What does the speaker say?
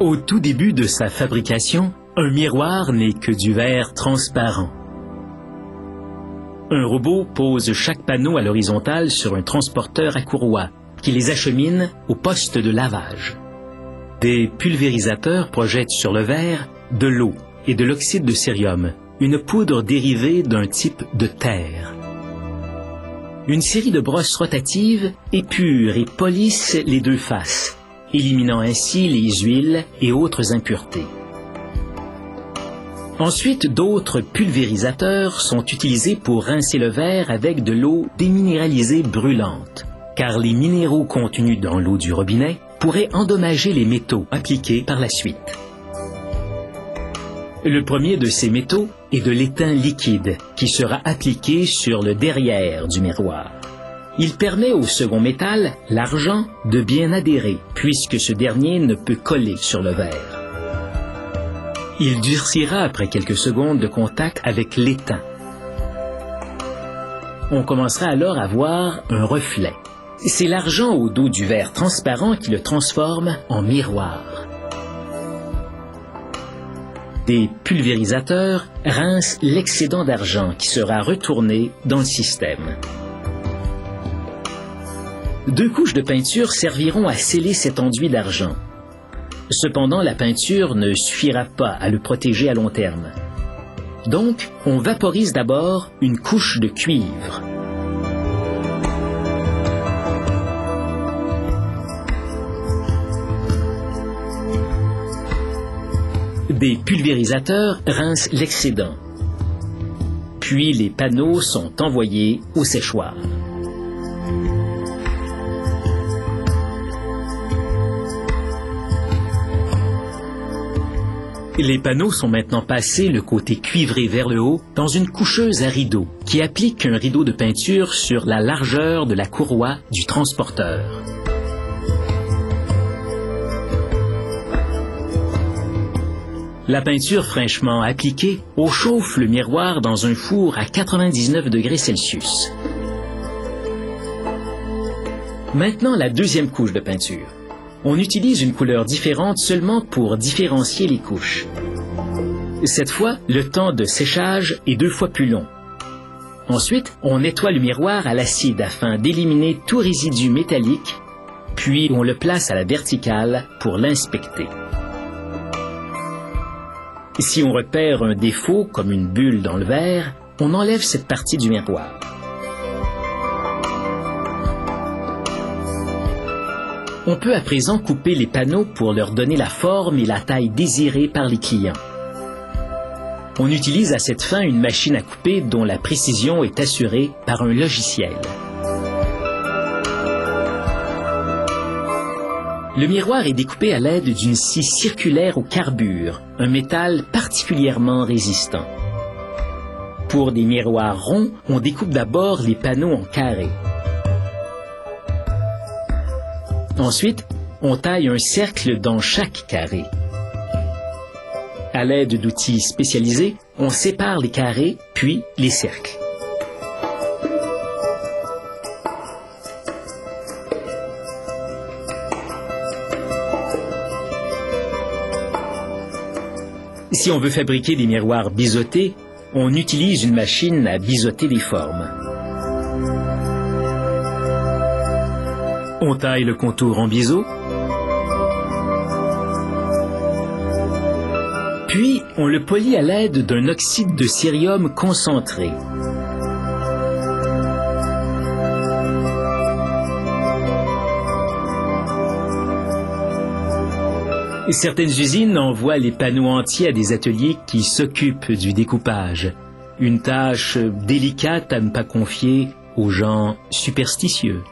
Au tout début de sa fabrication, un miroir n'est que du verre transparent. Un robot pose chaque panneau à l'horizontale sur un transporteur à courroie qui les achemine au poste de lavage. Des pulvérisateurs projettent sur le verre de l'eau et de l'oxyde de cérium, une poudre dérivée d'un type de terre. Une série de brosses rotatives épurent et polissent les deux faces, éliminant ainsi les huiles et autres impuretés. Ensuite, d'autres pulvérisateurs sont utilisés pour rincer le verre avec de l'eau déminéralisée brûlante, car les minéraux contenus dans l'eau du robinet pourraient endommager les métaux appliqués par la suite. Le premier de ces métaux est de l'étain liquide qui sera appliqué sur le derrière du miroir. Il permet au second métal, l'argent, de bien adhérer puisque ce dernier ne peut coller sur le verre. Il durcira après quelques secondes de contact avec l'étain. On commencera alors à voir un reflet. C'est l'argent au dos du verre transparent qui le transforme en miroir. Des pulvérisateurs rincent l'excédent d'argent qui sera retourné dans le système. 2 couches de peinture serviront à sceller cet enduit d'argent. Cependant, la peinture ne suffira pas à le protéger à long terme. Donc, on vaporise d'abord une couche de cuivre. Des pulvérisateurs rincent l'excédent. Puis les panneaux sont envoyés au séchoir. Les panneaux sont maintenant passés le côté cuivré vers le haut dans une coucheuse à rideaux qui applique un rideau de peinture sur la largeur de la courroie du transporteur. La peinture fraîchement appliquée chauffe le miroir dans un four à 99 degrés Celsius. Maintenant, la deuxième couche de peinture. On utilise une couleur différente seulement pour différencier les couches. Cette fois, le temps de séchage est 2 fois plus long. Ensuite, on nettoie le miroir à l'acide afin d'éliminer tout résidu métallique, puis on le place à la verticale pour l'inspecter. Si on repère un défaut, comme une bulle dans le verre, on enlève cette partie du miroir. On peut à présent couper les panneaux pour leur donner la forme et la taille désirées par les clients. On utilise à cette fin une machine à couper dont la précision est assurée par un logiciel. Le miroir est découpé à l'aide d'une scie circulaire au carbure, un métal particulièrement résistant. Pour des miroirs ronds, on découpe d'abord les panneaux en carrés. Ensuite, on taille un cercle dans chaque carré. À l'aide d'outils spécialisés, on sépare les carrés, puis les cercles. Si on veut fabriquer des miroirs biseautés, on utilise une machine à biseauter des formes. On taille le contour en biseau, puis on le polit à l'aide d'un oxyde de cérium concentré. Certaines usines envoient les panneaux entiers à des ateliers qui s'occupent du découpage, une tâche délicate à ne pas confier aux gens superstitieux.